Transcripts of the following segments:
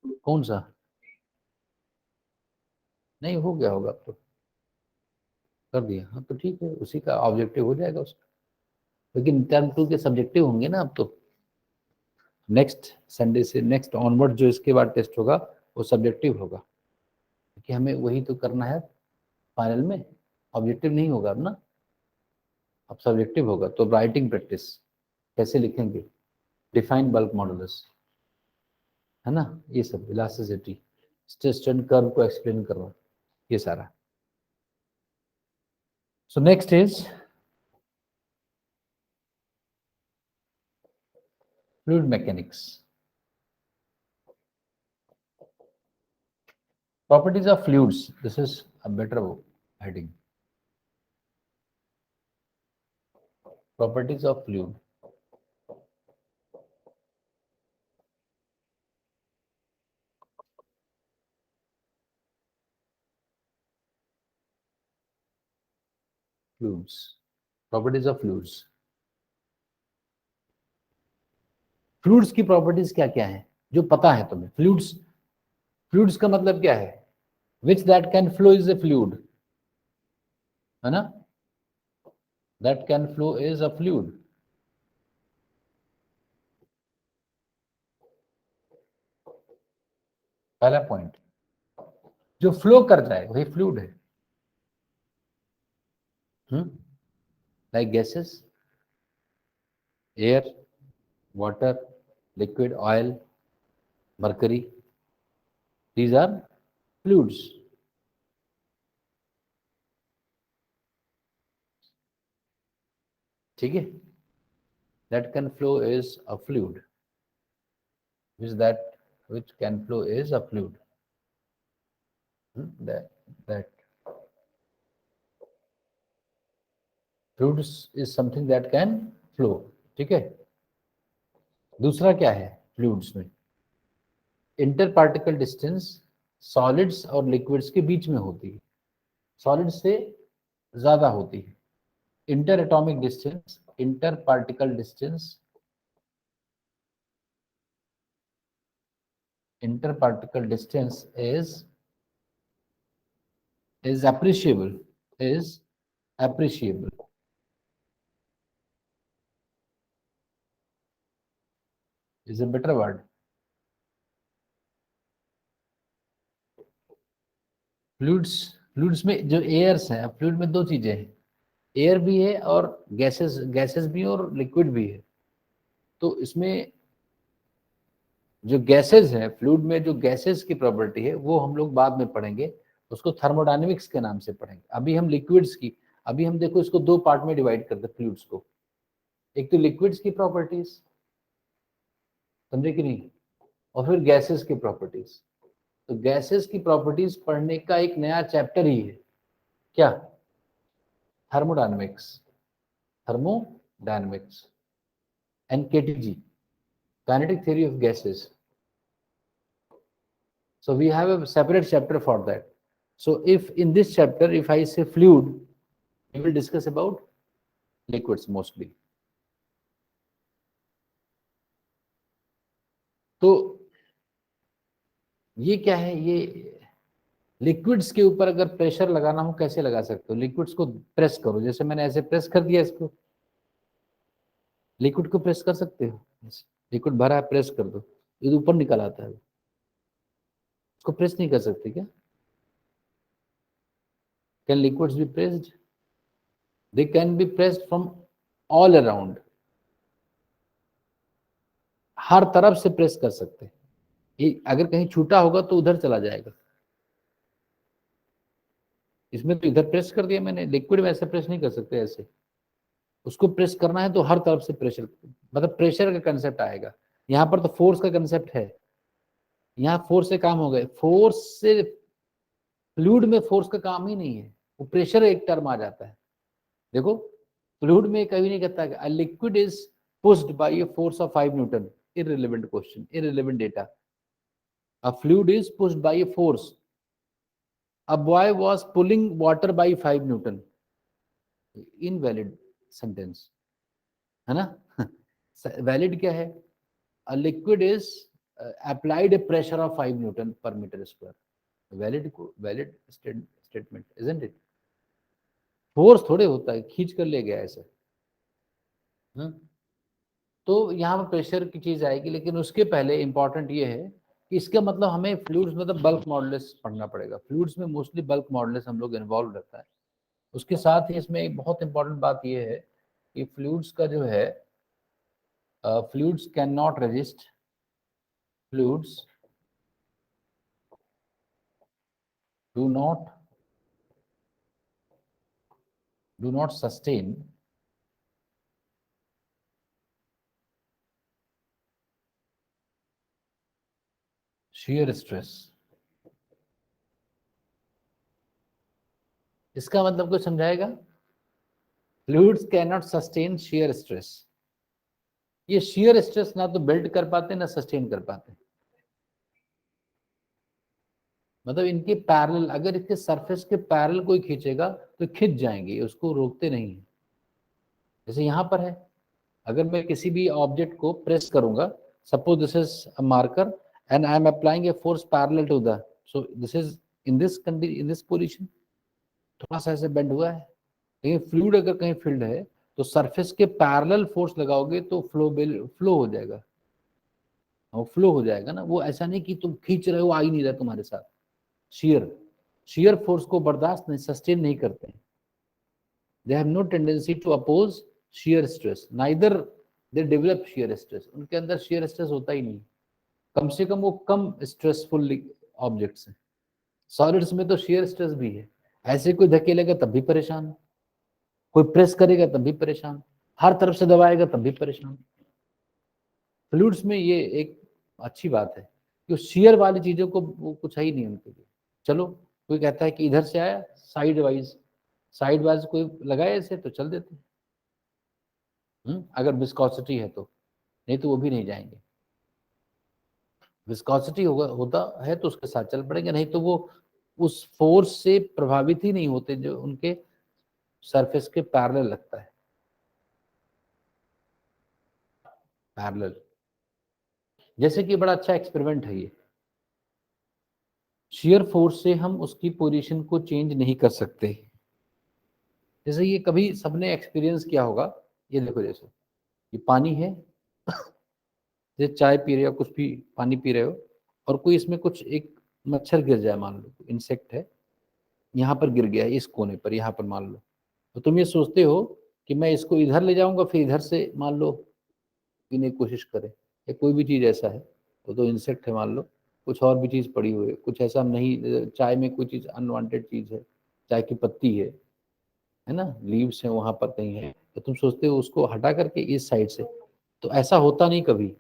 कौन सा? नहीं, हो गया होगा अब तो, कर दिया। हाँ तो ठीक है, उसी का ऑब्जेक्टिव हो जाएगा उसका। लेकिन टर्म 2 के सब्जेक्टिव होंगे ना अब तो। नेक्स्ट संडे से नेक्स्ट ऑनवर्ड जो इसके बाद टेस्ट होगा वो सब्जेक्टिव होगा, क्योंकि हमें वही तो करना है फाइनल में। ऑब्जेक्टिव नहीं होगा अब ना, अब सब्जेक्टिव होगा। तो राइटिंग प्रैक्टिस कैसे लिखेंगे, डिफाइन बल्क मॉडुलस, है ना, ये सब इलास्टिसिटी, स्ट्रेस स्ट्रेन कर्व को एक्सप्लेन करना, ये सारा। So next is fluid mechanics, properties of fluids. This is a better heading. Properties of fluid. Fluids. Properties of fluids. Fluids की प्रॉपर्टीज क्या क्या है जो पता है तुम्हें? फ्लूइड्स, फ्लूइड्स का मतलब क्या है? Which that can flow is a fluid, है ना, that can flow is a fluid. पहला पॉइंट, जो फ्लो कर जाए वही फ्लूइड है। Like gases, air, water, liquid, oil, mercury, these are fluids. ठीक है, that can flow is a fluid, which that which can flow is a fluid. That fluids is something that can flow. ठीक है। दूसरा क्या है fluids में? Inter particle distance solids और liquids के बीच में होती है, सॉलिड्स से ज्यादा होती है। Inter atomic distance, inter particle distance, inter particle distance is appreciable, is appreciable, is a better word. Fluids, fluids में जो एयर्स है, फ्लूइड में दो चीजें हैं, एयर भी है और गैसेस, गैसेस भी और लिक्विड भी है। तो इसमें जो गैसेस है, फ्लूइड में जो गैसेस की प्रॉपर्टी है वो हम लोग बाद में पढ़ेंगे, उसको थर्मोडायनेमिक्स के नाम से पढ़ेंगे। अभी हम लिक्विड्स की, अभी हम देखो इसको दो पार्ट में डिवाइड करते हैं फ्लूइड्स को। एक तो लिक्विड्स की प्रॉपर्टीज, समझे कि नहीं, और फिर गैसेस की प्रॉपर्टीज। तो गैसेस की प्रॉपर्टीज पढ़ने का एक नया चैप्टर ही है, क्या? Thermodynamics, thermodynamics and KTG, kinetic theory of gases. So we have a separate chapter for that. So if in this chapter, if I say fluid, we will discuss about liquids mostly. तो ये क्या है, ये liquids के ऊपर अगर pressure लगाना हो कैसे लगा सकते हो? लिक्विड्स को प्रेस करो, जैसे मैंने ऐसे प्रेस कर दिया इसको, लिक्विड को प्रेस कर सकते हो? लिक्विड भरा है, प्रेस कर दो, ये ऊपर निकल आता है, उसको प्रेस नहीं कर सकते क्या? Can liquids be pressed? They can be pressed from all around, हर तरफ से प्रेस कर सकते हैं। ये अगर कहीं छूटा होगा तो उधर चला जाएगा। इसमें तो इधर प्रेस कर दिया मैंने, लिक्विड में ऐसे प्रेस नहीं कर सकते ऐसे। उसको प्रेस करना है तो हर तरफ से प्रेशर, मतलब प्रेशर का कंसेप्ट आएगा। यहाँ पर तो फोर्स का कंसेप्ट है, यहाँ फोर्स से काम हो गए, फोर्स से फ्लूइड में फोर्स का काम ही नहीं है, वो प्रेशर एक टर्म आ जाता है। देखो फ्लूइड में कभी नहीं कहता कि liquid is pushed by a force of 5 newton, irrelevant question, irrelevant data. A fluid is pushed by a force. A boy was pulling water by 5 Newton. Invalid sentence, है ना? Valid क्या है? A liquid is applied a pressure of 5 Newton per meter square. Valid statement, isn't it? Force थोड़े होता है खींच कर ले गया ऐसे। तो यहाँ पर प्रेशर की चीज आएगी, लेकिन उसके पहले इंपॉर्टेंट ये है कि इसका मतलब हमें फ्लूइड्स मतलब बल्क मॉडुलस पढ़ना पड़ेगा। फ्लूइड्स में मोस्टली बल्क मॉडुलस हम लोग इन्वॉल्व रहता है। उसके साथ ही इसमें एक बहुत इंपॉर्टेंट बात ये है कि फ्लूइड्स का जो है, fluids can not resist, fluids do not sustain shear stress। इसका मतलब कुछ समझाएगा? Fluids can not sustain shear stress। ये shear stress ना तो बिल्ड कर पाते ना सस्टेन कर पाते, मतलब इनके पैरेलल, अगर इसके सरफेस के पैरेलल कोई खींचेगा तो खिंच जाएंगे, उसको रोकते नहीं है। जैसे यहाँ पर है, अगर मैं किसी भी ऑब्जेक्ट को प्रेस करूंगा, suppose this is a marker and I am applying a force parallel to the, so this is in this position, थोड़ा सा ऐसे बेंड हुआ है। लेकिन फ्लूइड अगर कहीं फील्ड है तो सरफेस के पैरेलल फोर्स लगाओगे तो फ्लो हो जाएगा, और फ्लो हो जाएगा ना। वो ऐसा नहीं कि तुम खींच रहे हो, आ ही नहीं रहा तुम्हारे साथ। shear फोर्स को बर्दाश्त नहीं, सस्टेन नहीं करते हैं। they have no tendency to oppose shear stress, neither they develop shear stress। उनके अंदर shear stress होता ही नहीं, कम से कम वो कम स्ट्रेसफुल ऑब्जेक्ट्स हैं। सॉलिड्स में तो shear stress भी है, ऐसे कोई धकेलेगा तब भी परेशान, कोई प्रेस करेगा तब भी परेशान, हर तरफ से दबाएगा तब भी परेशान। फ्लूइड्स में ये एक अच्छी बात है कि शेयर वाली चीजों को वो कुछ है ही नहीं उनके लिए। चलो कोई कहता है कि इधर से आया साइड वाइज कोई लगाए ऐसे तो चल देते हैं, अगर विस्कोसिटी है तो, नहीं तो वो भी नहीं जाएंगे। विस्कोसिटी होता है तो उसके साथ चल पड़ेंगे, नहीं तो वो उस फोर्स से प्रभावित ही नहीं होते जो उनके सरफेस के पैरेलल लगता है। पैरेलल, जैसे कि बड़ा अच्छा एक्सपेरिमेंट है ये, शेयर फोर्स से हम उसकी पोजीशन को चेंज नहीं कर सकते। जैसे ये कभी सबने एक्सपीरियंस किया होगा, ये देखो जैसे ये पानी है, जैसे चाय पी रहे हो, कुछ भी पानी पी रहे हो, और कोई इसमें कुछ एक मच्छर गिर जाए, मान लो इंसेक्ट है, यहाँ पर गिर गया है इस कोने पर, यहाँ पर मान लो, तो तुम ये सोचते हो कि मैं इसको इधर ले जाऊंगा, फिर इधर से मान लो पीने की कोशिश करे, या कोई भी चीज़ ऐसा है, वो तो इंसेक्ट है मान लो, कुछ और भी चीज़ पड़ी हुई है, कुछ ऐसा नहीं, चाय में कोई चीज़ अनवांटेड चीज़ है, चाय की पत्ती है ना, लीव्स है वहां पर कहीं है, तो तुम सोचते हो उसको हटा करके इस साइड से, तो ऐसा होता नहीं कभी,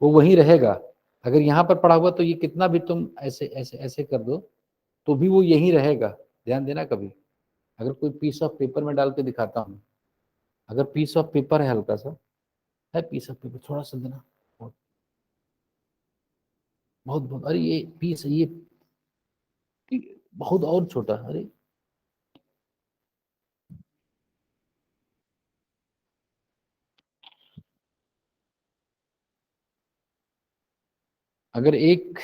वो वहीं रहेगा। अगर यहाँ पर पड़ा हुआ तो ये कितना भी तुम ऐसे ऐसे ऐसे कर दो तो भी वो यहीं रहेगा। ध्यान देना, कभी अगर कोई पीस ऑफ पेपर में डाल के दिखाता हूँ, अगर पीस ऑफ पेपर है, हल्का सा है पीस ऑफ पेपर, थोड़ा सा देना, बहुत बहुत बहुत, अरे ये पीस, ये बहुत और छोटा, अरे अगर एक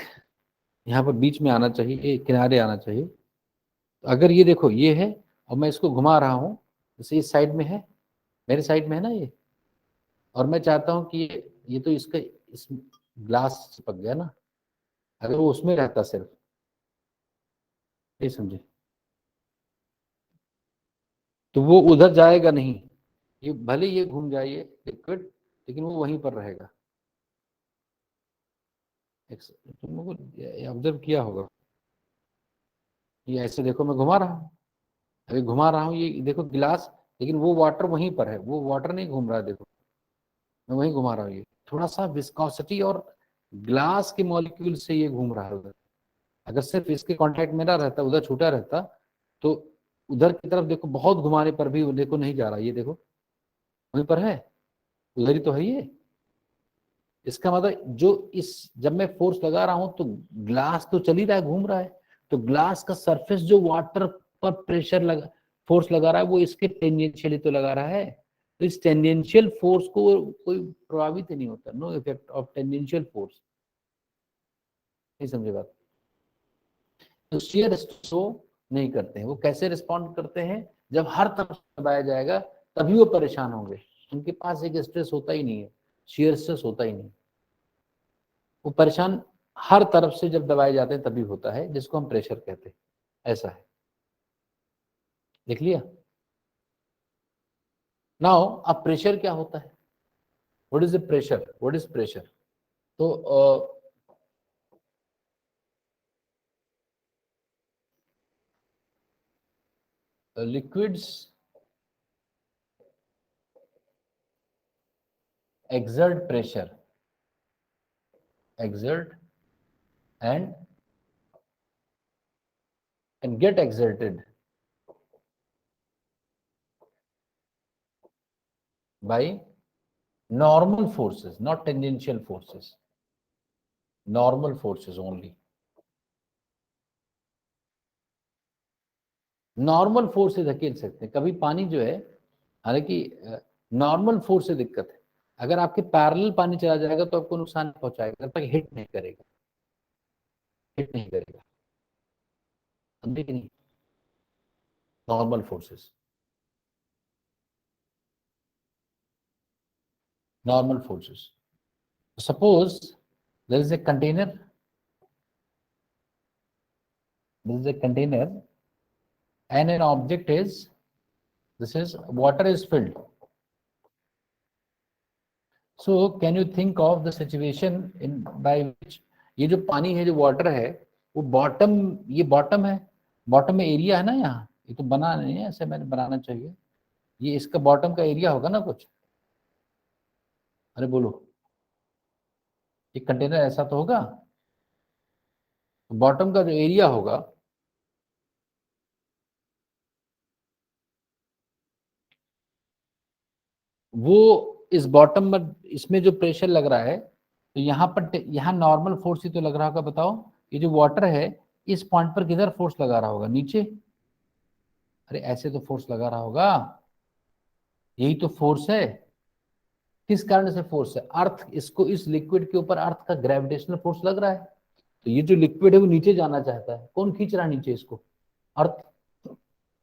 यहाँ पर बीच में आना चाहिए, एक किनारे आना चाहिए, तो अगर ये देखो ये है और मैं इसको घुमा रहा हूँ, जैसे इस साइड में है, मेरे साइड में है ना ये, और मैं चाहता हूँ कि ये तो इसका इस ग्लास चिपक गया ना, अगर वो उसमें रहता सिर्फ, नहीं समझे, तो वो उधर जाएगा नहीं, ये भले ये घूम जाए ये लिक्विड, लेकिन वो वहीं पर रहेगा। तुम लोगों को ऑब्जर्व किया होगा, ये ऐसे देखो मैं घुमा रहा हूँ, अभी घुमा रहा हूँ, ये देखो गिलास, लेकिन वो वाटर वहीं पर है, वो वाटर नहीं घूम रहा है, देखो मैं वहीं घुमा रहा हूँ, ये थोड़ा सा विस्कोसिटी और ग्लास के मॉलिक्यूल से ये घूम रहा है उधर। अगर सिर्फ इसके कांटेक्ट में ना रहता, उधर छूटा रहता, तो उधर की तरफ देखो, बहुत घुमाने पर भी देखो नहीं जा रहा, ये देखो वहीं पर है, उधर ही तो है ये। इसका मतलब जो इस, जब मैं फोर्स लगा रहा हूं तो ग्लास तो चल ही रहा है, घूम रहा है, तो ग्लास का सरफेस जो वाटर पर प्रेशर लगा, फोर्स लगा रहा है, वो इसके टेंजेंशियली तो लगा रहा है, तो इस टेंजेंशियल फोर्स को कोई प्रभावित ही नहीं होता, no effect of tangential force. नहीं समझे बात? तो शियर शो नहीं करते हैं। वो कैसे रिस्पॉन्ड करते हैं? जब हर तरफ से दबाया जाएगा तभी वो परेशान होंगे। उनके पास एक स्ट्रेस होता ही नहीं है, शियर स्ट्रेस होता ही नहीं। वो परेशान हर तरफ से जब दबाए जाते हैं तभी होता है, जिसको हम प्रेशर कहते हैं। ऐसा है, देख लिया? नाउ अब प्रेशर क्या होता है? What is the pressure? What is pressure? तो liquids exert pressure, exert and get exerted by normal forces, not tangential forces, normal forces only. Normal force से धकेल सकते हैं। कभी पानी जो है, हालांकि नॉर्मल फोर्स से दिक्कत है। अगर आपके पैरेलल पानी चला जाएगा तो आपको नुकसान पहुंचाएगा, जब तक हिट नहीं करेगा, हिट नहीं करेगा, समझे कि नहीं? Normal forces, normal forces. Suppose there is a container, there is a container and an object is, this is water is filled. So can you think of the situation in by which ये जो पानी है, जो water है, वो bottom, ये bottom है, bottom में एरिया है ना, यहाँ ये तो बना नहीं है, ऐसे मैंने बनाना चाहिए, ये इसका बॉटम का एरिया होगा ना कुछ। अरे बोलो, ये कंटेनर ऐसा तो होगा, बॉटम का जो एरिया होगा वो इस बॉटम में, इसमें जो प्रेशर लग रहा है, तो यहाँ पर, यहाँ नॉर्मल फोर्स ही तो लग रहा होगा। बताओ, ये जो वाटर है इस पॉइंट पर किधर फोर्स लगा रहा होगा? नीचे। अरे ऐसे तो फोर्स लगा रहा होगा, यही तो फोर्स है। किस कारण से फोर्स है? अर्थ, इसको, इस लिक्विड के ऊपर अर्थ का ग्रेविटेशनल फोर्स लग रहा है, तो ये जो लिक्विड है वो नीचे जाना चाहता है। कौन खींच रहा है नीचे इसको? अर्थ,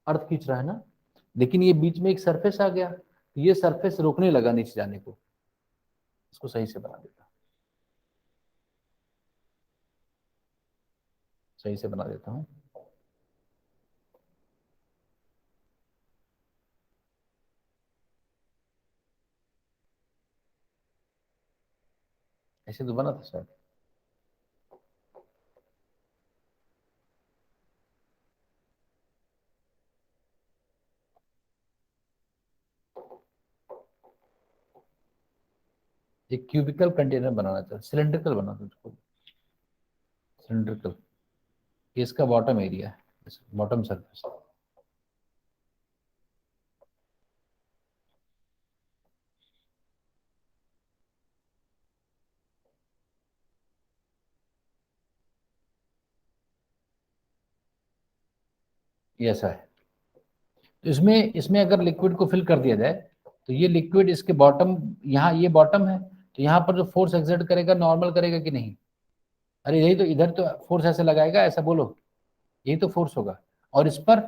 अर्थ खींच रहा है ना। लेकिन ये बीच में एक सरफेस आ गया, तो ये सरफेस रोकने लगा नीचे जाने को। इसको सही से बना देता, सही से बना देता हूँ। ऐसे तो बना था शायद। एक क्यूबिकल कंटेनर बनाना था, सिलेंड्रिकल बना था उसको, सिलेंड्रिकल। ये इसका बॉटम एरिया है, बॉटम सरफेस। ये ऐसा है। तो इसमें, इसमें अगर लिक्विड को फिल कर दिया जाए तो ये लिक्विड इसके बॉटम, यहाँ ये बॉटम है, तो यहाँ पर जो फोर्स एक्सर्ट करेगा, नॉर्मल करेगा कि नहीं? अरे यही तो, इधर तो फोर्स ऐसे लगाएगा, ऐसा बोलो, यही तो फोर्स होगा। और इस पर,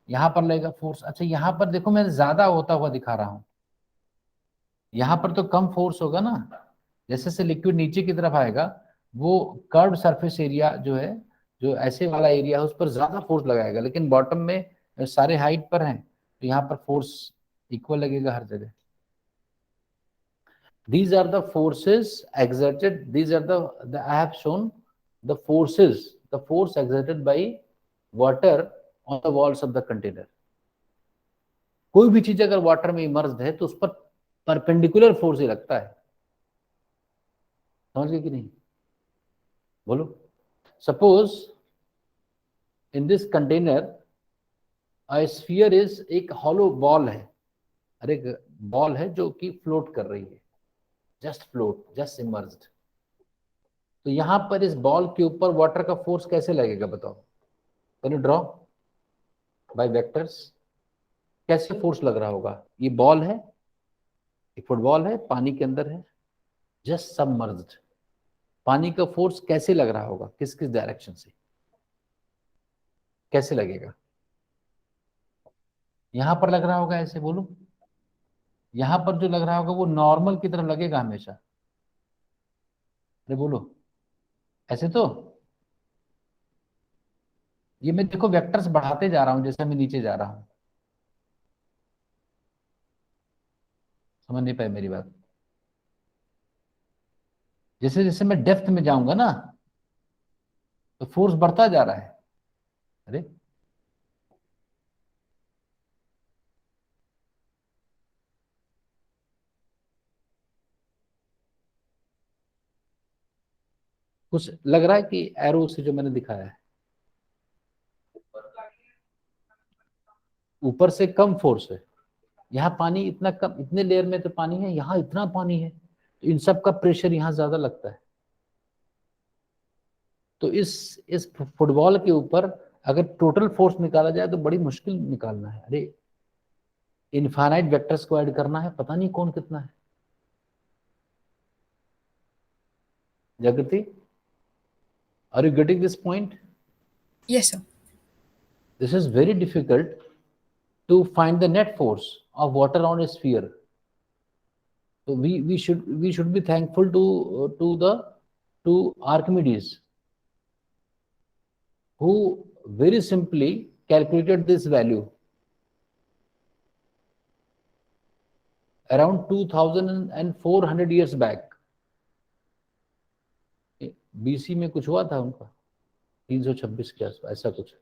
यहाँ पर लगेगा फोर्स। अच्छा यहाँ पर देखो, मैं ज्यादा होता हुआ दिखा रहा हूँ, यहाँ पर तो कम फोर्स होगा ना। जैसे जैसे लिक्विड नीचे की तरफ आएगा, वो कर्व सरफेस एरिया जो है, जो ऐसे वाला एरिया है, उस पर ज्यादा फोर्स लगाएगा। लेकिन बॉटम में सारे हाइट पर हैं, तो यहाँ पर फोर्स इक्वल लगेगा हर जगह। These are the forces exerted. These are the I have shown the forces, the force exerted by water on the walls of the container. कोई भी चीज अगर वाटर में इमर्स्ड है तो उस पर परपेंडिकुलर फोर्स ही लगता है। समझ गए कि नहीं? बोलो। Suppose in this container a sphere is, एक हॉलो बॉल है, अरे बॉल है जो कि फ्लोट कर रही है, जस्ट फ्लोट, जस्ट इमर्स्ड। तो यहां पर इस बॉल के ऊपर वाटर का फोर्स कैसे लगेगा बताओ? Can you draw bye vectors? कैसे फोर्स लग रहा होगा? ये बॉल है, एक फुटबॉल है, पानी के अंदर है, जस्ट सबमर्ज्ड, पानी का फोर्स कैसे लग रहा होगा, किस किस डायरेक्शन से, कैसे लगेगा? यहां पर लग रहा होगा ऐसे, बोलो। यहां पर जो लग रहा होगा वो नॉर्मल की तरफ लगेगा हमेशा। अरे बोलो, ऐसे तो। ये मैं देखो वेक्टर्स बढ़ाते जा रहा हूं जैसे मैं नीचे जा रहा हूं। समझ नहीं पाए मेरी बात? जैसे जैसे मैं डेप्थ में जाऊंगा ना, तो फोर्स बढ़ता जा रहा है। अरे, कुछ लग रहा है कि एरो से जो मैंने दिखाया है, ऊपर से कम फोर्स है। यहाँ पानी इतना कम, इतने लेयर में तो पानी है, यहाँ इतना पानी है, तो इन सब का प्रेशर यहाँ ज्यादा लगता है। तो इस फुटबॉल के ऊपर अगर टोटल फोर्स निकाला जाए तो बड़ी मुश्किल निकालना है। अरे, इनफाइनाइट वेक्टर्स को ऐड करना है, पता नहीं कौन कितना है। Jagriti, are you getting this point? Yes, sir. This is very difficult to find the net force of water on a sphere. So we should be thankful to Archimedes, who very simply calculated this value around 2400 years back. BC में कुछ हुआ था उनका, 326 के आसपास ऐसा कुछ।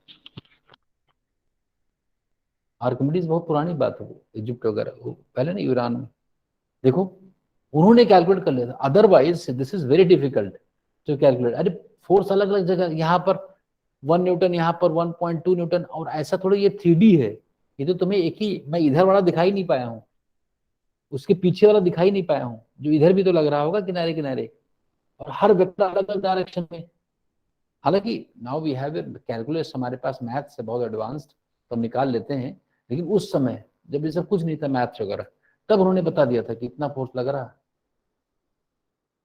Archimedes बहुत पुरानी बात है, वो इजिप्ट वगैरह, वो पहले ना ईरान में। देखो, उन्होंने कैलकुलेट कर लिया था, otherwise this is very difficult to calculate. अरे, फोर्स अलग अलग जगह, यहाँ पर 1 न्यूटन, यहाँ पर 1.2 न्यूटन, और ऐसा थोड़ा ये 3D है। ये तो तुम्हें एक ही, मैं इधर वाला दिखाई नहीं पाया हूँ, उसके पीछे वाला दिखाई नहीं पाया हूँ, जो इधर भी तो लग रहा होगा किनारे किनारे, और हर वेक्टर अलग अलग डायरेक्शन में। हालांकि नाउ वी हैव कैलकुलेस, हमारे पास मैथ्स है बहुत एडवांस्ड, तो हम निकाल लेते हैं। लेकिन उस समय जब ये सब कुछ नहीं था, मैथ्स वगैरह, तब उन्होंने बता दिया था कि इतना फोर्स लग रहा है।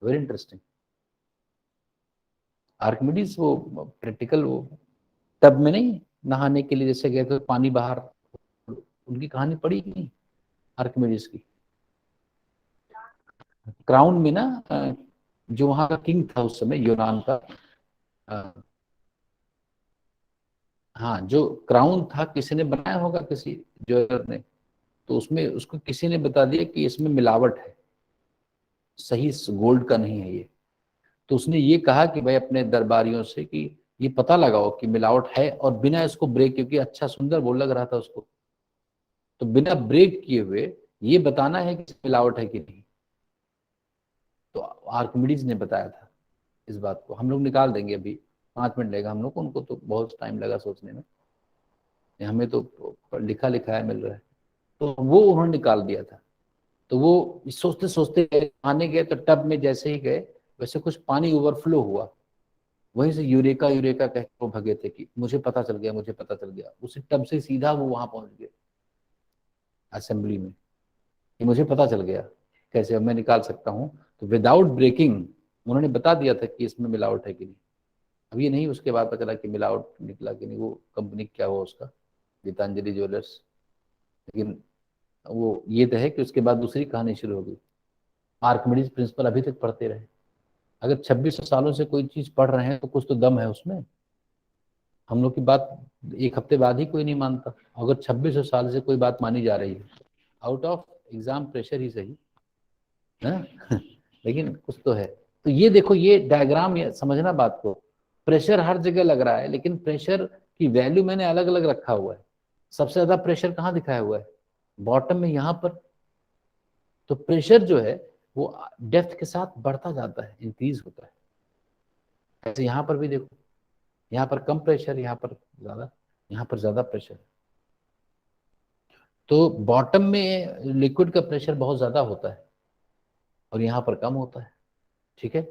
Very interesting. आर्किमिडीज वो प्रैक्टिकल, वो टब में नहीं नहाने के लिए जैसे गए थे, पानी बाहर, उनकी कहानी पढ़ी कि नहीं आर्किमिडीज की? क्राउन में ना, जो वहां का किंग था उस समय यूनान का, हाँ, जो क्राउन था किसी ने बनाया होगा, किसी ज्वेलर ने, तो उसमें उसको किसी ने बता दिया कि इसमें मिलावट है, सही गोल्ड का नहीं है ये। तो उसने ये कहा कि भाई अपने दरबारियों से कि ये पता लगाओ कि मिलावट है, और बिना इसको ब्रेक, क्योंकि अच्छा सुंदर वो लग रहा था उसको, तो बिना ब्रेक किए हुए ये बताना है कि मिलावट है कि नहीं। तो आर्किमिडीज ने बताया था इस बात को। हम लोग निकाल देंगे, अभी 5 मिनट लगेगा हम लोग को, उनको तो बहुत टाइम लगा सोचने में, हमें तो लिखा लिखा है मिल रहा है। तो वो उन्होंने निकाल दिया था। तो वो सोचते सोचते आने गए, तो टब में जैसे ही गए, वैसे कुछ पानी ओवरफ्लो हुआ, वहीं से यूरेका यूरेका कह के वो भगे थे कि मुझे पता चल गया, मुझे पता चल गया। उसी टब से सीधा वो वहां पहुंच गए असेंबली में, कि मुझे पता चल गया, कैसे अब मैं निकाल सकता हूँ। तो विदाउट ब्रेकिंग उन्होंने बता दिया था कि इसमें मिलावट है कि नहीं। अब ये नहीं उसके बाद पता चला कि मिलावट निकला कि नहीं, वो कंपनी क्या हुआ उसका, गीतांजलि ज्वेलर्स। लेकिन वो ये तो है कि उसके बाद दूसरी कहानी शुरू हो गई। आर्किमिडीज प्रिंसिपल अभी तक पढ़ते रहे। अगर 2600 सालों से कोई चीज पढ़ रहे हैं तो कुछ तो दम है उसमें। हम लोग की बात एक हफ्ते बाद ही कोई नहीं मानता, अगर 2600 साल से कोई बात मानी जा रही है, आउट ऑफ एग्जाम प्रेशर ही सही है ना। लेकिन कुछ तो है। तो ये देखो, ये डायग्राम, ये समझना बात को, प्रेशर हर जगह लग रहा है, लेकिन प्रेशर की वैल्यू मैंने अलग अलग रखा हुआ है। सबसे ज्यादा प्रेशर कहाँ दिखाया हुआ है? बॉटम में, यहाँ पर। तो प्रेशर जो है वो डेप्थ के साथ बढ़ता जाता है, इंक्रीज होता है। ऐसे यहाँ पर भी देखो, यहाँ पर कम प्रेशर, यहाँ पर ज्यादा, यहाँ पर ज्यादा प्रेशर। तो बॉटम में लिक्विड का प्रेशर बहुत ज्यादा होता है और यहाँ पर कम होता है। ठीक है।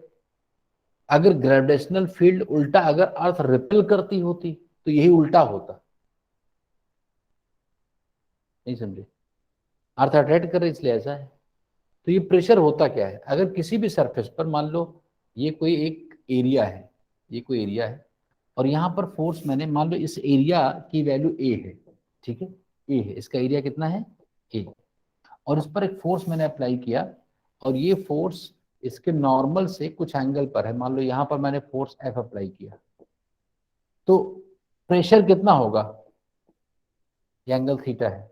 अगर ग्रेविटेशनल फील्ड उल्टा, अगर अर्थ रिपेल करती होती तो यही उल्टा होता। नहीं समझे? अर्थ अट्रैक्ट कर रही इसलिए ऐसा है। तो ये प्रेशर होता क्या है? अगर किसी भी सरफेस पर मान लो ये कोई एक एरिया है, ये कोई एरिया है, और यहाँ पर फोर्स मैंने मान लो इस एरिया की वैल्यू ए है, ठीक है, ए है, इसका एरिया कितना है ए, और इस पर एक फोर्स मैंने अप्लाई किया, और ये फोर्स इसके नॉर्मल से कुछ एंगल पर है, मान लो यहाँ पर मैंने फोर्स एफ अप्लाई किया, तो प्रेशर कितना होगा, ये एंगल थीटा है,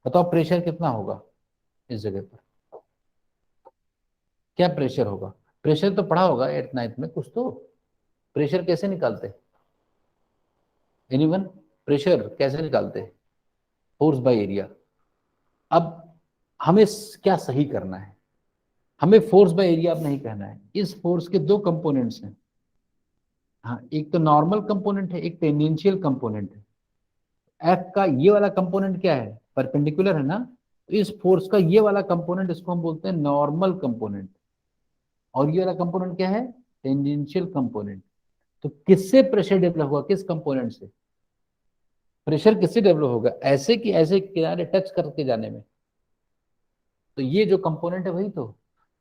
बताओ प्रेशर कितना होगा इस जगह पर, क्या प्रेशर होगा? प्रेशर तो पढ़ा होगा एट नाइन्थ में कुछ तो, प्रेशर कैसे निकालते, एनीवन, प्रेशर कैसे निकालते, फोर्स बाय एरिया। अब हमें क्या सही करना है, हमें फोर्स बाय एरिया अब नहीं कहना है, इस फोर्स के दो कंपोनेंट्स हैं, हाँ, एक तो नॉर्मल कंपोनेंट है, एक टेंजेंशियल कंपोनेंट है। एफ का ये वाला कंपोनेंट क्या है, परपेंडिकुलर है ना, तो इस फोर्स का ये वाला कंपोनेंट, इसको हम बोलते हैं नॉर्मल कंपोनेंट, और ये वाला कंपोनेंट क्या है, टेंजेंशियल कंपोनेंट। तो किससे प्रेशर डेवलप होगा, किस कंपोनेंट से, प्रेशर किससे डेवलप होगा, ऐसे कि ऐसे किनारे टच करके जाने में, तो ये जो कंपोनेंट है वही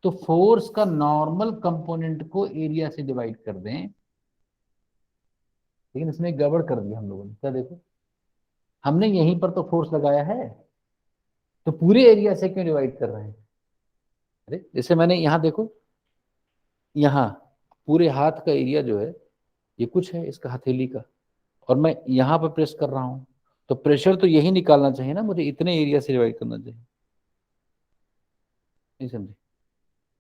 तो फोर्स का नॉर्मल कंपोनेंट को एरिया से डिवाइड कर दें, लेकिन इसमें गड़बड़ कर दिया हम लोगों ने, क्या देखो, हमने यहीं पर तो फोर्स लगाया है, तो पूरे एरिया से क्यों डिवाइड कर रहे हैं, अरे जैसे मैंने यहाँ देखो, यहाँ पूरे हाथ का एरिया जो है ये कुछ है इसका हथेली का, और मैं यहाँ पर प्रेस कर रहा हूँ, तो प्रेशर तो यही निकालना चाहिए ना, मुझे इतने एरिया से डिवाइड करना चाहिए, नहीं समझे,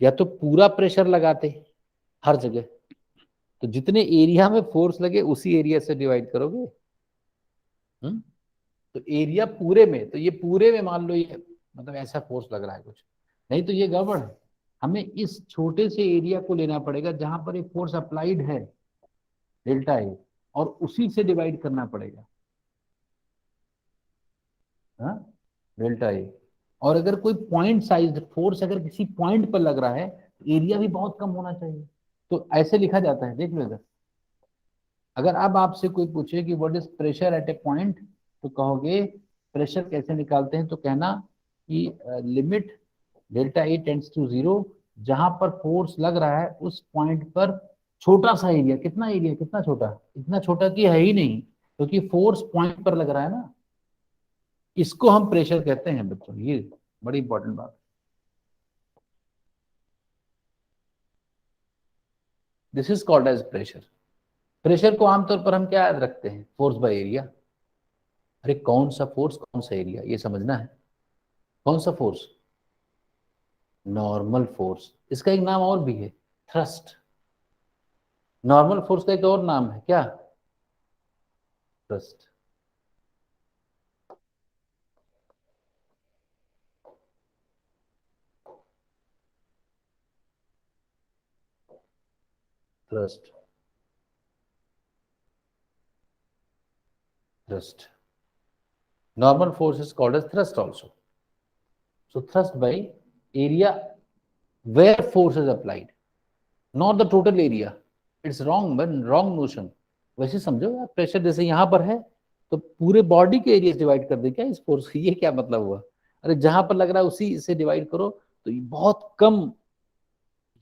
या तो पूरा प्रेशर लगाते हर जगह, तो जितने एरिया में फोर्स लगे उसी एरिया से डिवाइड करोगे, हम्म, तो एरिया पूरे में, तो ये पूरे में मान लो ये मतलब ऐसा फोर्स लग रहा है कुछ, नहीं तो ये गड़बड़ है, हमें इस छोटे से एरिया को लेना पड़ेगा जहां पर एक फोर्स अप्लाइड है, डेल्टा ए, और उसी से डिवाइड करना पड़ेगा, हाँ, डेल्टा ए। और अगर कोई पॉइंट साइज फोर्स अगर किसी पॉइंट पर लग रहा है, तो एरिया भी बहुत कम होना चाहिए, तो ऐसे लिखा जाता है, देख लो इधर, अगर अब आपसे कोई पूछे कि what is pressure at a point, तो कहोगे प्रेशर कैसे निकालते हैं, तो कहना कि limit delta A tends to zero, जहां पर फोर्स लग रहा है उस पॉइंट पर छोटा सा एरिया, कितना एरिया, कितना छोटा, इतना छोटा कि है ही नहीं, क्योंकि फोर्स पॉइंट पर लग रहा है ना, इसको हम प्रेशर कहते हैं बच्चों, ये बड़ी इंपॉर्टेंट बात, this is called as pressure. Pressure को आमतौर पर हम क्या याद रखते हैं, फोर्स बाय एरिया, अरे कौन सा फोर्स कौन सा एरिया ये समझना है, कौन सा फोर्स, नॉर्मल फोर्स, इसका एक नाम और भी है, थ्रस्ट, नॉर्मल फोर्स का एक और नाम है क्या, thrust, thrust, thrust, normal force is called as thrust also. So thrust by area where force is applied, not the total area, it's wrong, but wrong notion। वैसे समझो यार, प्रेशर जैसे यहाँ पर है तो पूरे बॉडी के एरिया डिवाइड कर दे क्या इस फोर्स, ये क्या मतलब हुआ, अरे जहां पर लग रहा है उसी से डिवाइड करो, तो ये बहुत कम,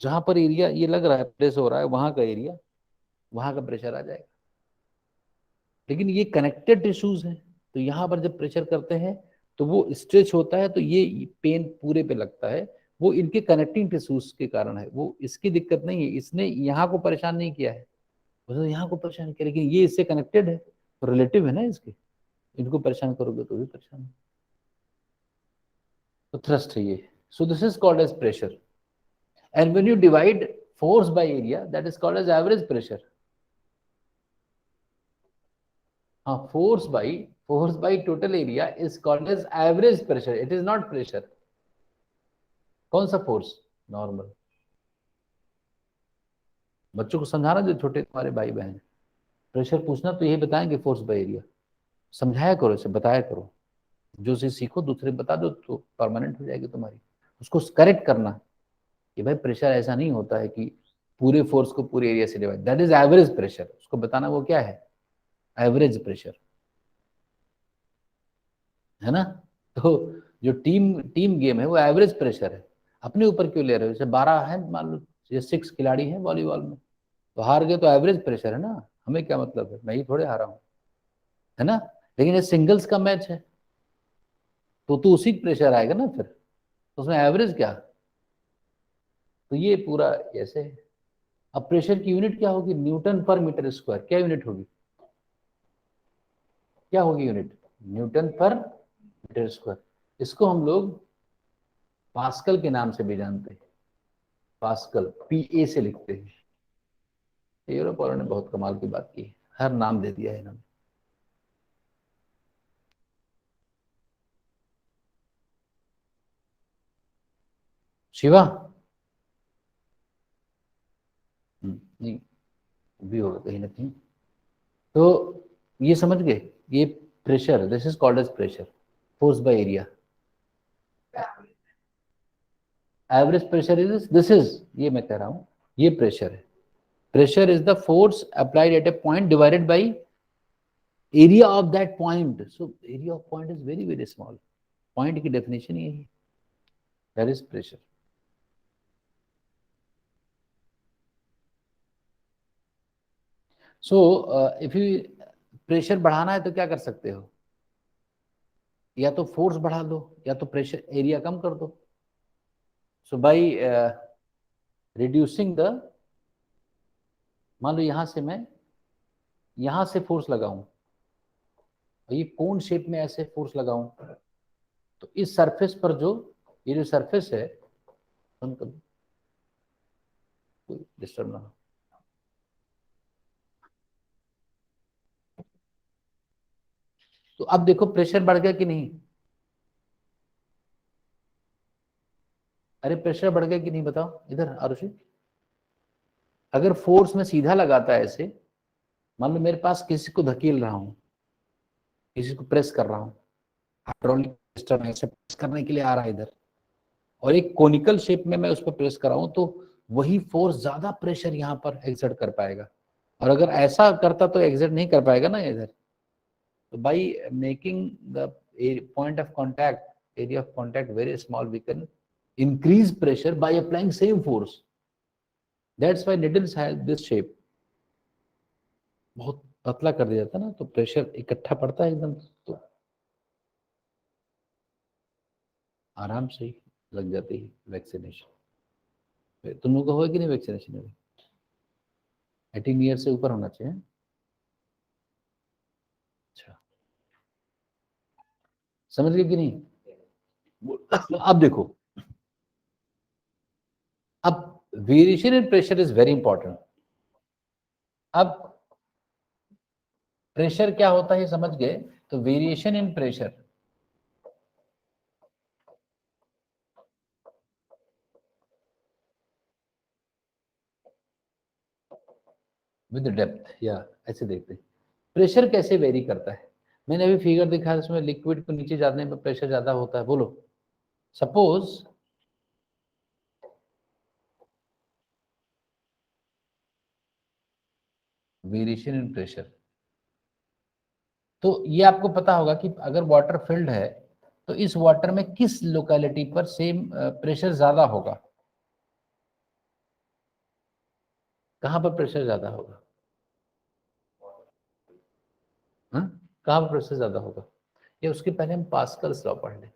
जहां पर एरिया ये लग रहा है प्रेस हो रहा है वहां का एरिया, वहां का प्रेशर आ जाएगा, लेकिन ये कनेक्टेड टिश्यूज है, तो यहाँ पर जब प्रेशर करते हैं तो वो स्ट्रेच होता है, तो ये पेन पूरे पे लगता है, वो इनके कनेक्टिंग टिश्यूज के कारण है, वो इसकी दिक्कत नहीं है, इसने यहाँ को परेशान नहीं किया है, उसने यहाँ को परेशान किया, लेकिन ये इससे कनेक्टेड है, तो रिलेटिव है ना इसके, इनको परेशान करोगे तो भी परेशान, तो थ्रस्ट है ये, so this is called as pressure, and when you divide force by area that is called as average pressure, हाँ, force by total area is called as average pressure, it is not pressure, कौन सा force, normal, बच्चों को समझाना जो छोटे तुम्हारे भाई बहन, प्रेशर पूछना तो यही बताएंगे फोर्स बाय एरिया, समझाया करो इसे, बताया करो, जो चीज सीखो दूसरे बता दो तो परमानेंट हो जाएगी तुम्हारी, उसको करेक्ट करना कि भाई प्रेशर ऐसा नहीं होता है कि पूरे फोर्स को पूरे एरिया से divide, that is average pressure, उसको बताना वो क्या है, एवरेज प्रेशर, है ना, तो जो टीम टीम गेम है वो एवरेज प्रेशर है, अपने ऊपर क्यों ले रहे हो, जैसे 12 है मान लो ये 6 खिलाड़ी हैं वॉलीबॉल में, तो हार गए तो एवरेज प्रेशर है ना, हमें क्या मतलब है, मैं ही थोड़े हारा हूं, है ना। लेकिन ये सिंगल्स का मैच है तो उसी प्रेशर आएगा ना फिर, तो उसमें एवरेज क्या, तो ये पूरा ऐसे है। अब प्रेशर की यूनिट क्या होगी, न्यूटन पर मीटर स्क्वायर, क्या यूनिट होगी, क्या होगी यूनिट, न्यूटन पर मीटर स्क्वायर। इसको हम लोग पास्कल के नाम से भी जानते हैं, पास्कल, पीए से लिखते हैं। यूरोप वालों ने बहुत कमाल की बात की, हर नाम दे दिया है इन्होंने। शिवा, नहीं, भी होगा कहीं ना कहीं। तो ये समझ गए, ये pressure, this is called as pressure, force by area. Average pressure is this is, ये मैं कह रहा हूं, ये प्रेशर है। Pressure is the force applied at a point divided by area of that point. So area of point is very very small, point की definition यही है, that is pressure. So if you pressure बढ़ाना है तो क्या कर सकते हो, या तो फोर्स बढ़ा दो या तो प्रेशर एरिया कम कर दो। सो बाई रिड्यूसिंग द, मान लो यहां से मैं यहां से फोर्स लगाऊं और ये कोन शेप में ऐसे फोर्स लगाऊं, तो इस सरफेस पर जो, ये जो सरफेस है, उनको कोई डिस्टर्ब ना हो। तो अब देखो प्रेशर बढ़ गया कि नहीं, अरे प्रेशर बढ़ गया कि नहीं बताओ इधर आरुषि। अगर फोर्स में सीधा लगाता है ऐसे, मान लो मेरे पास किसी को धकेल रहा हूं, किसी को प्रेस कर रहा हूं, हाइड्रोलिक सिस्टम ऐसे प्रेस करने के लिए आ रहा है इधर, और एक कोनिकल शेप में मैं उस पर प्रेस कर रहा हूं, तो वही फोर्स ज्यादा प्रेशर यहाँ पर एक्सर्ट कर पाएगा। और अगर ऐसा करता तो एक्सर्ट नहीं कर पाएगा ना इधर। तो by making the point of contact, area of contact very small, we can increase pressure by applying same force. That's why needles have this shape. बहुत पतला कर दिया जाता है ना, तो प्रेशर इकट्ठा पड़ता है एकदम, तो आराम से ही लग जाती है वैक्सीनेशन। तुम लोग को होगा कि नहीं वैक्सीनेशन अभी, 18 ईयर से ऊपर होना चाहिए। अच्छा, समझ गए कि नहीं। अब देखो, अब variation in pressure is very important. अब प्रेशर क्या होता है समझ गए, तो variation in pressure with depth, या ऐसे देखते हैं प्रेशर कैसे वेरी करता है। मैंने अभी फिगर दिखाया, उसमें लिक्विड को नीचे जाने पर प्रेशर ज्यादा होता है, बोलो सपोज वेरिएशन इन प्रेशर। तो ये आपको पता होगा कि अगर वाटर फिल्ड है तो इस वाटर में किस लोकेलिटी पर सेम प्रेशर ज्यादा होगा, कहां पर प्रेशर ज्यादा होगा, हाँ, कहां पर प्रेशर ज्यादा होगा। ये उसके पहले हम पास्कल लॉ पढ़ लें।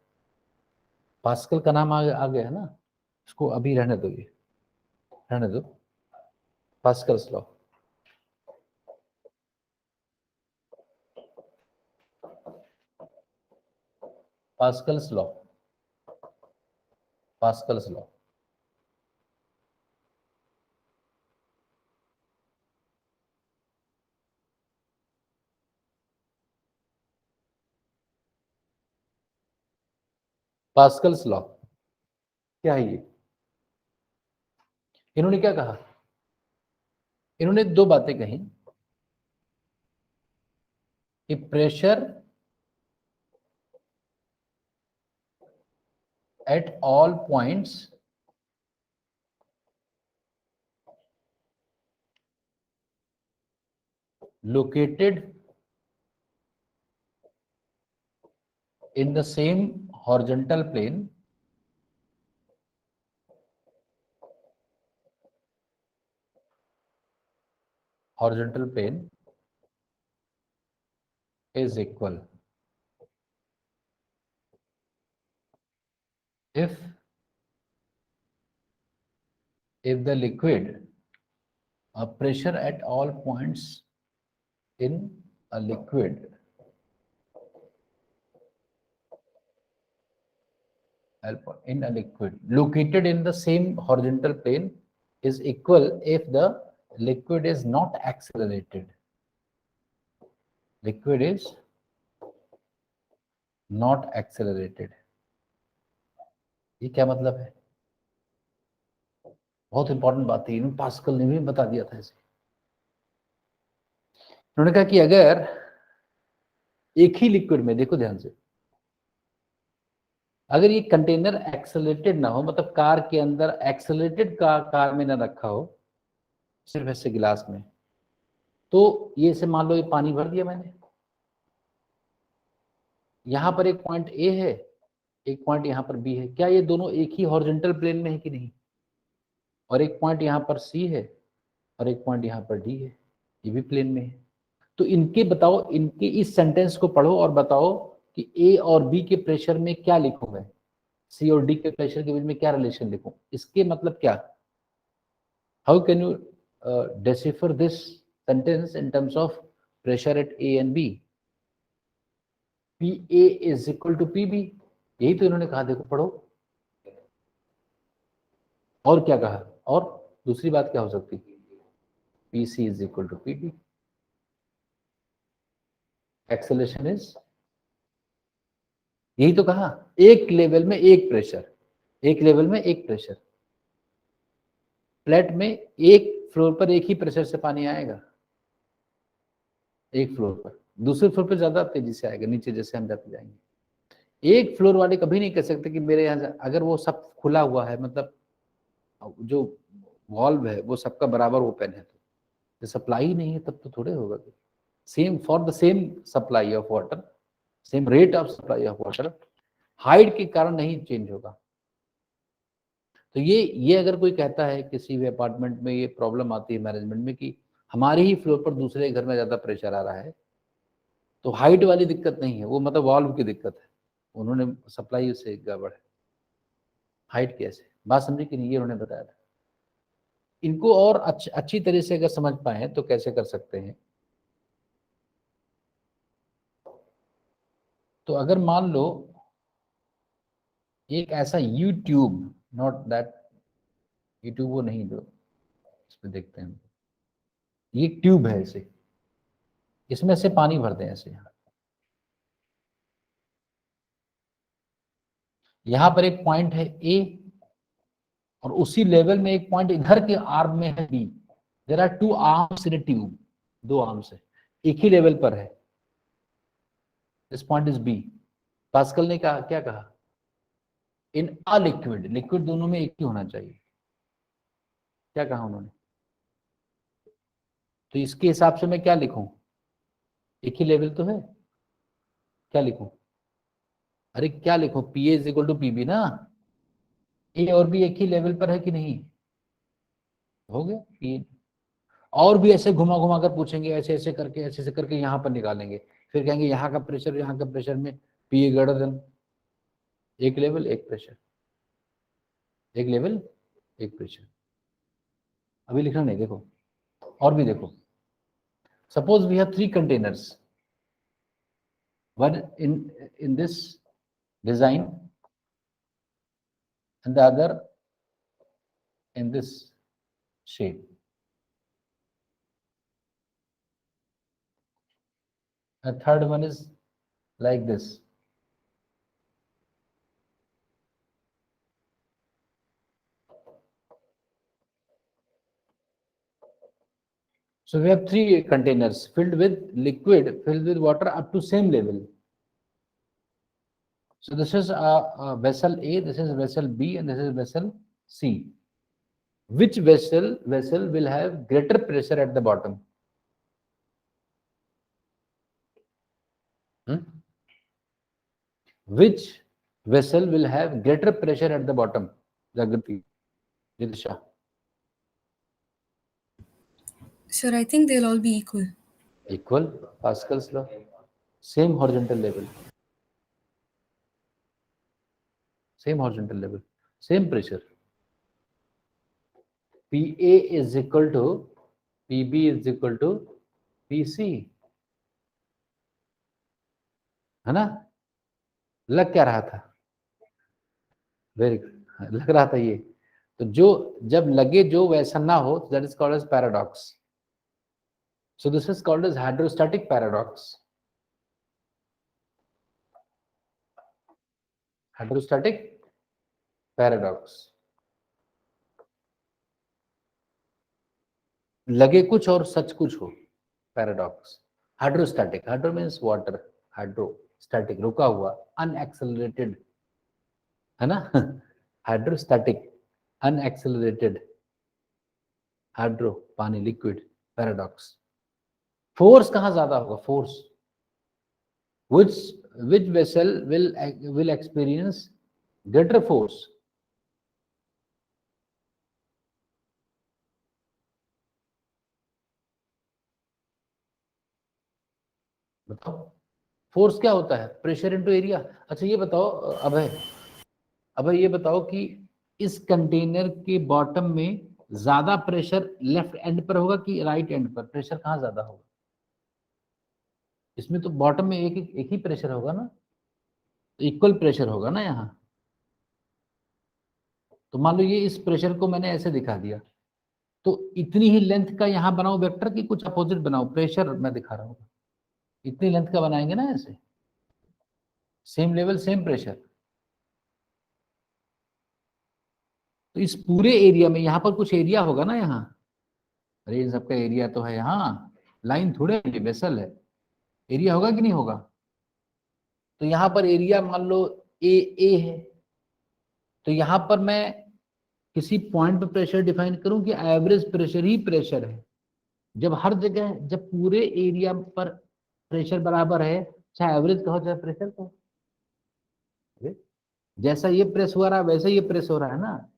पास्कल का नाम आ गया है ना, इसको अभी रहने दो, ये रहने दो, pascal law. Pascal law, pascal law, pascal law क्या है ये, इन्होंने क्या कहा, इन्होंने दो बातें कही कि pressure at all points located in the same horizontal plane horizontal plane is equal if the liquid pressure at all points in a liquid located in the same horizontal plane is equal if the liquid is not accelerated. Liquid is not accelerated. ये क्या मतलब है? बहुत important बात है, pascal ने भी बता दिया था इसे। उन्होंने कहा कि अगर एक ही लिक्विड में, देखो ध्यान से, अगर ये कंटेनर एक्सेलरेटेड ना हो, मतलब कार के अंदर एक्सेलरेटेड कार में ना रखा हो, सिर्फ ऐसे गिलास में, तो ये से मान लो ये पानी भर दिया मैंने, यहां पर एक पॉइंट ए है, एक पॉइंट यहां पर बी है, क्या ये दोनों एक ही हॉरिजॉन्टल प्लेन में है कि नहीं? और एक पॉइंट यहां पर सी है और एक पॉइंट यहां पर डी है, ये भी प्लेन में है। तो इनके बताओ, इनके इस सेंटेंस को पढ़ो और बताओ कि ए और बी के प्रेशर में क्या लिखूं मैं, सी और डी के प्रेशर के बीच में क्या रिलेशन लिखूं, इसके मतलब क्या? How can you decipher this sentence in terms of pressure at A and B? PA is equal to PB, यही तो इन्होंने कहा, देखो पढ़ो। और क्या कहा? और दूसरी बात क्या हो सकती? PC is equal to PB. Acceleration is, यही तो कहा, एक लेवल में एक प्रेशर, एक लेवल में एक प्रेशर। फ्लैट में एक फ्लोर पर एक ही प्रेशर से पानी आएगा, एक फ्लोर पर, दूसरे फ्लोर पर ज्यादा तेजी से आएगा, नीचे जैसे हम जाते जाएंगे। एक फ्लोर वाले कभी नहीं कह सकते कि मेरे यहाँ अगर वो सब खुला हुआ है, मतलब जो वॉल्व है वो सबका बराबर ओपन है, तो सप्लाई ही नहीं है, तब तो थोड़े होगा। Same for the same supply of water, same rate of supply of water, height के कारण नहीं चेंज होगा। तो ये अगर कोई कहता है किसी भी अपार्टमेंट में ये प्रॉब्लम आती है मैनेजमेंट में कि हमारे ही फ्लोर पर दूसरे घर में ज्यादा प्रेशर आ रहा है, तो हाइट वाली दिक्कत नहीं है, वो मतलब वाल्व की दिक्कत है, उन्होंने सप्लाई से गड़बड़ है। हाइट कैसे, बात समझी कि नहीं, ये उन्होंने बताया था। इनको और अच्छी तरह से अगर समझ पाए तो कैसे कर सकते हैं, तो अगर मान लो एक ऐसा यूट्यूब, नॉट दैट यूट्यूब वो नहीं, जो इसमें देखते हैं, ये ट्यूब है, इसे इसमें से पानी भर दें ऐसे, यहां पर एक पॉइंट है ए और उसी लेवल में एक पॉइंट इधर के आर्म में है B. There are two arms in a tube, दो आर्म्स है, एक ही लेवल पर है, this point is B. Pascal ने कहा, क्या कहा? इन अ लिक्विड, लिक्विड दोनों में एक ही होना चाहिए, क्या कहा उन्होंने? तो इसके हिसाब से मैं क्या लिखूं, एक ही लेवल तो है, क्या लिखूं? अरे क्या लिखूं, P A is equal to PB ना, ए और बी एक ही लेवल पर है कि नहीं? हो गया पी। और भी ऐसे घुमा घुमा कर पूछेंगे, ऐसे ऐसे करके यहाँ पर निकालेंगे, फिर कहेंगे यहाँ का प्रेशर, यहाँ का प्रेशर में पी ए ग्रेटर देन, एक लेवल एक प्रेशर, एक लेवल एक प्रेशर। अभी लिखना नहीं, देखो और भी देखो। Suppose we have 3 containers, one in this design and the other in this shape. The third one is like this. So we have 3 containers filled with liquid, filled with water up to same level. So this is a vessel A, this is vessel B, and this is vessel C. Which vessel will have greater pressure at the bottom? Which vessel will have greater pressure at the bottom? Jagrati, Jidisha. Sir, I think they'll all be equal. Equal, Pascal's law, same horizontal level, same pressure. PA is equal to PB is equal to PC, है ना? लग क्या रहा था? Very good, लग रहा था ये। तो जो जब लगे जो वैसा ना हो, that is called as paradox. So this is called as hydrostatic paradox. Hydrostatic paradox. लगे कुछ और सच कुछ हो, paradox. Hydrostatic, hydro means water, hydrostatic रुका हुआ, अनएक्सेलरेटेड, है ना? हाइड्रोस्टैटिक, अनएक्सेलरेटेड, हाइड्रो पानी, लिक्विड, पैराडॉक्स. फोर्स कहाँ ज्यादा होगा? Force which vessel will experience greater force? बताओ, फोर्स क्या होता है? Pressure into area. अच्छा ये बताओ अब ये बताओ कि इस कंटेनर के बॉटम में ज्यादा प्रेशर लेफ्ट एंड पर होगा कि राइट एंड पर? प्रेशर कहाँ ज्यादा होगा? इसमें तो बॉटम में एक ही प्रेशर होगा ना, इक्वल प्रेशर होगा ना यहाँ. तो मान लो ये इस प्रेशर को मैंने ऐसे दिखा दिया, तो इतनी ही लेंथ का यहाँ बनाओ वेक्टर की कुछ अपोजिट बनाओ? प्रेशर मैं दिखा रहा हूँ, इतनी लेंथ का बनाएंगे ना ऐसे, सेम लेवल सेम प्रेशर. तो इस पूरे एरिया में यहाँ पर कुछ एरिया होगा ना यहाँ. अरे इन सबका एरिया तो है यहाँ, लाइन थोड़े वेसल है, एरिया होगा कि नहीं होगा? तो यहाँ पर एरिया मान लो ए है, तो यहाँ पर मैं किसी पॉइंट पे प्रेशर डिफाइन करूं कि एवरेज प्रेशर ही प्रेशर है. जब हर जगह, जब पूरे एरिया पर प्रेशर बराबर है, चाहे एवरेज कहो चाहे प्रेशर कहो, जैसा ये प्रेस हो रहा है वैसे ये प्रेस हो रहा है ना.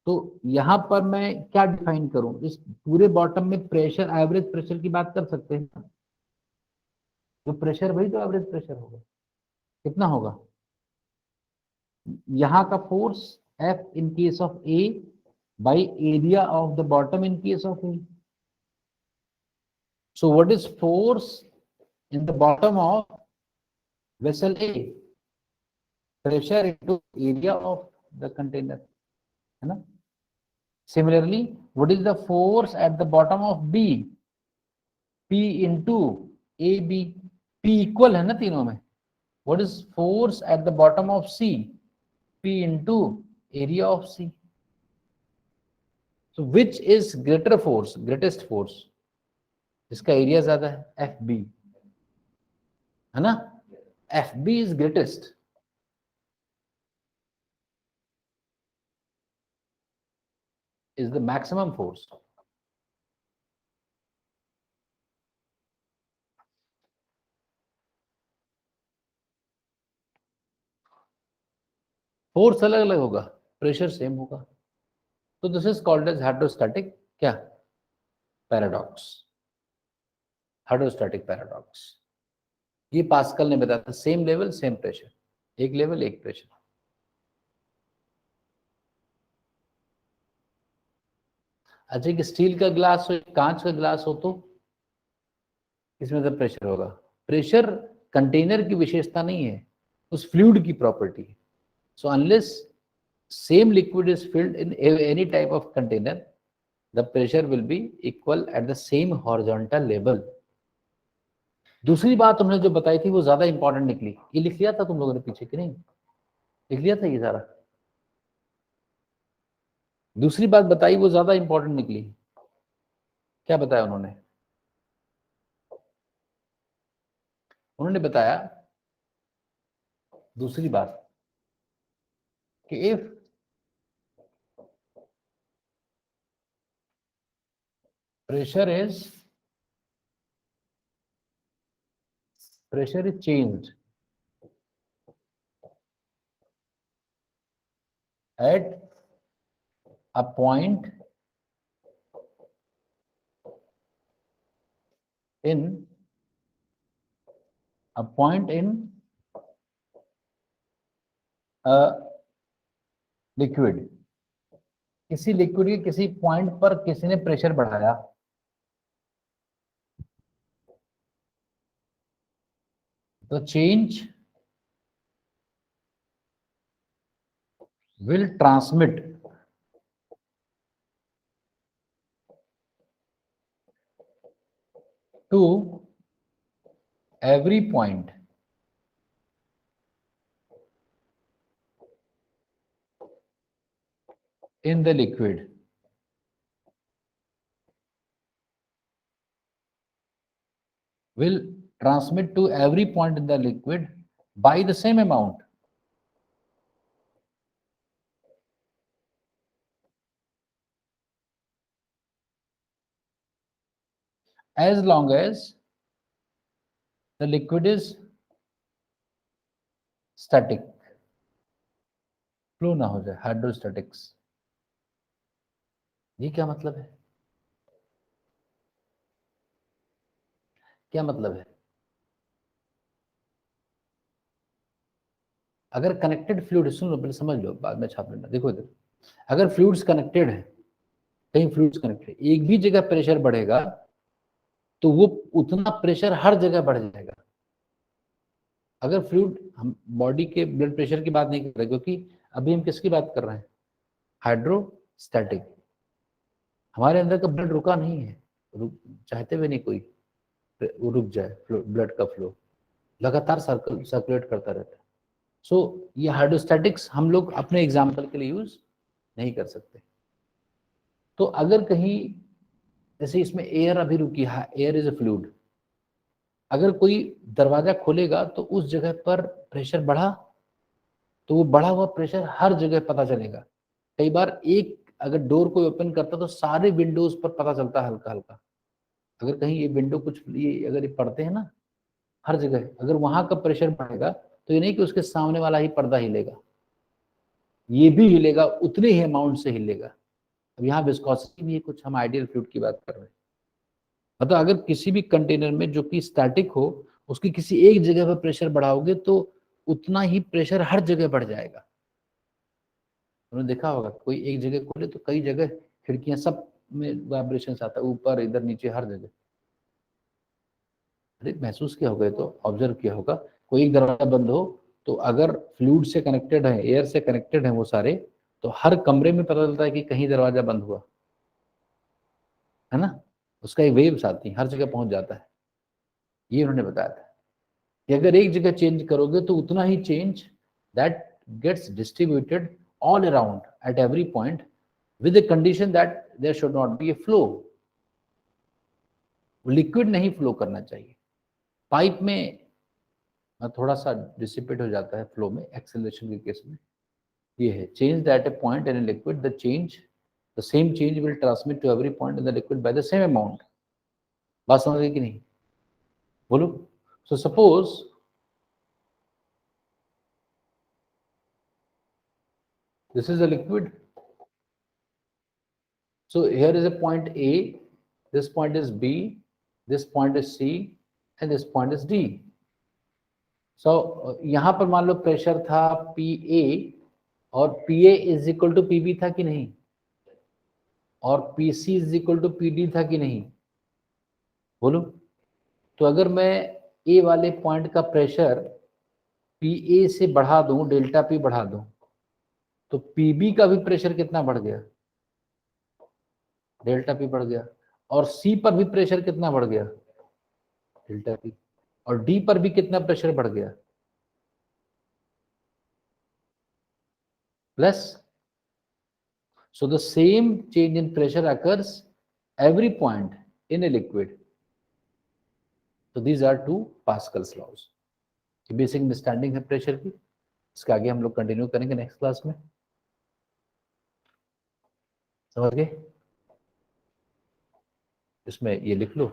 तो यहाँ पर मैं क्या डिफाइन करूं? इस पूरे बॉटम में प्रेशर, एवरेज प्रेशर की बात कर सकते हैं. जो प्रेशर वही तो एवरेज प्रेशर होगा. कितना होगा? यहाँ का force F in case of A by area of the bottom in case of A. So what is force in the bottom of vessel A? Pressure into area of the container, है ना? Similarly, what is the force at the bottom of B? P into AB. P equal है ना तीनों में. What is force at the bottom of C? P into area of C. So which is greater force, greatest force? जिसका area ज्यादा है, FB, है ना? FB is greatest. Is the maximum force. Force अलग अलग होगा, प्रेशर सेम होगा. तो this is called as hydrostatic क्या? पैराडॉक्स. Hydrostatic paradox. ये पास्कल ने बताया था, सेम लेवल सेम प्रेशर, एक लेवल एक प्रेशर. अच्छा कि स्टील का ग्लास हो, कांच का ग्लास हो, तो इसमें तो प्रेशर होगा. प्रेशर कंटेनर की विशेषता नहीं है, उस फ्लूइड की प्रॉपर्टी है. So unless same liquid is filled in any type of container, the pressure will be equal at the same horizontal level. दूसरी बात तुमने जो बताई थी वो ज्यादा इंपॉर्टेंट निकली. ये लिख लिया था तुम लोगों ने पीछे कि नहीं? लिख लिया था ये सारा. दूसरी बात बताई वो ज्यादा इंपॉर्टेंट निकली. क्या बताया उन्होंने? उन्होंने बताया दूसरी बात कि if pressure is changed at a point in a point in a liquid, किसी लिक्विड के किसी पॉइंट पर किसी ने प्रेशर बढ़ाया, तो change will transmit to every point in the liquid will transmit to every point in the liquid by the same amount. As long as the liquid is static, flow ना हो जाए, hydrostatics. ये क्या मतलब है? क्या मतलब है? अगर कनेक्टेड फ्लूइड, सुन लो पहले समझ लो, बाद में छाप लेना। देखो इधर, अगर फ्लूइड्स कनेक्टेड है, कहीं फ्लूइड्स कनेक्टेड, एक भी जगह प्रेशर बढ़ेगा तो वो उतना प्रेशर हर जगह बढ़ जाएगा। अगर फ्लूइड, हम बॉडी के ब्लड प्रेशर की बात नहीं कर रहे, क्योंकि अभी हम किसकी बात कर रहे हैं? हाइड्रोस्टैटिक। हमारे अंदर का ब्लड रुका नहीं है, रुक चाहते हुए नहीं कोई वो रुक जाए, ब्लड का फ्लो लगातार सर्कुलेट करता रहता है। सो ये हाइड्रोस्टैटिक्स हम लोग अपने एग्जाम्पल के लिए यूज नहीं कर सकते। तो अगर कहीं जैसे इसमें एयर अभी रुकी है, एयर इज अ फ्लूइड, अगर कोई दरवाजा खोलेगा तो उस जगह पर प्रेशर बढ़ा, तो वो बढ़ा हुआ प्रेशर हर जगह पता चलेगा। कई बार एक अगर डोर को ओपन करता तो सारे विंडोज पर पता चलता है हल्का हल्का। अगर कहीं ये विंडो कुछ ये अगर ये पड़ते हैं ना हर जगह, अगर वहां का प्रेशर बढ़ेगा तो ये नहीं कि उसके सामने वाला ही पर्दा हिलेगा, ये भी हिलेगा, उतने ही अमाउंट से हिलेगा। अब यहाँ विस्कोसिटी भी है कुछ, हम आइडियल फ्लूइड की बात कर रहे हैं। मतलब अगर किसी भी कंटेनर में जो कि स्टैटिक हो, उसकी किसी एक जगह पर प्रेशर बढ़ाओगे तो उतना ही प्रेशर हर जगह बढ़ जाएगा। उन्होंने देखा होगा, कोई एक जगह खोले तो कई जगह खिड़कियां सब में वाइब्रेशन आता है, ऊपर इधर नीचे हर जगह। अरे महसूस किया होगा, तो ऑब्जर्व किया होगा, कोई एक दरवाजा बंद हो तो अगर फ्लूइड से कनेक्टेड है, एयर से कनेक्टेड है वो सारे, तो हर कमरे में पता चलता है कि कहीं दरवाजा बंद हुआ है ना, उसका एक वेव्स आती है, हर जगह पहुंच जाता है। ये उन्होंने बताया था कि अगर एक जगह चेंज करोगे तो उतना ही change that gets distributed all around at every point with the condition that there should not be a flow. Liquid नहीं फ्लो करना चाहिए। पाइप में थोड़ा सा डिसिपेट हो जाता है फ्लो में, एक्सेलरेशन के केस में। ये है change at a point in a liquid, the change the same change will transmit to every point in the liquid by the same amount. बात समझ गए कि नहीं? बोलो। So suppose this is a liquid, so here is a point A, this point is B, this point is C and this point is D. so यहां पर मान लो प्रेशर था PA और PA is equal to PB था कि नहीं, और PC is equal to PD था कि नहीं? बोलो। तो अगर मैं A वाले पॉइंट का प्रेशर PA से बढ़ा दूं, डेल्टा P बढ़ा दूं, तो PB का भी प्रेशर कितना बढ़ गया? डेल्टा P बढ़ गया। और C पर भी प्रेशर कितना बढ़ गया? Delta P। और D पर भी कितना प्रेशर बढ़ गया? Plus. So the same change in pressure occurs every point in a liquid. So these are two Pascal's laws. ये बेसिक अंडरस्टैंडिंग है प्रेशर की। इसके आगे हम लोग कंटिन्यू करेंगे नेक्स्ट क्लास में। समझ गए? इसमें ये लिख लो,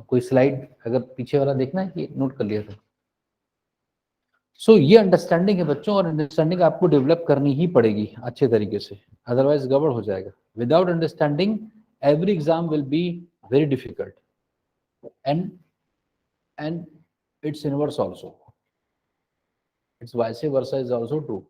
कोई स्लाइड अगर पीछे वाला देखना है कि नोट कर लिया था। सो ये अंडरस्टैंडिंग है बच्चों, और अंडरस्टैंडिंग आपको डेवलप करनी ही पड़ेगी अच्छे तरीके से, अदरवाइज गड़बड़ हो जाएगा। Without understanding every exam will be very difficult, and and its inverse also. Its vice versa is also true.